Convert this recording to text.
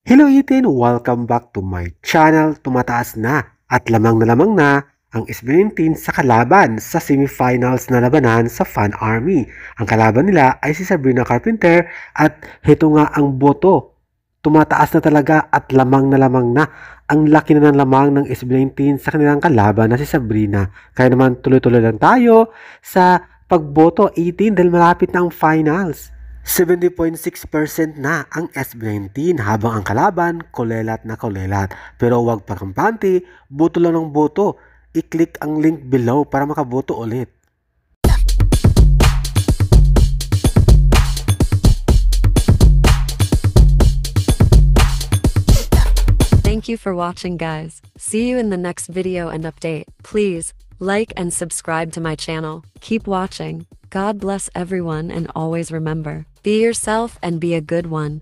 Hello Ethan! Welcome back to my channel. Tumataas na at lamang na ang SB19 sa kalaban sa semifinals na labanan sa Fan Army. Ang kalaban nila ay si Sabrina Carpenter at heto nga ang boto. Tumataas na talaga at lamang na. Ang laki na ng lamang ng SB19 sa kanilang kalaban na si Sabrina. Kaya naman tuloy-tuloy lang tayo sa pagboto 18 dahil malapit na ang finals. 70.6% na ang SB19 habang ang kalaban kulelat na kulelat. Pero huwag pakampante, boto lang ng boto. I-click ang link below para makaboto ulit. Thank you for watching, guys. See you in the next video and update. Please like and subscribe to my channel. Keep watching. God bless everyone, and always remember, be yourself and be a good one.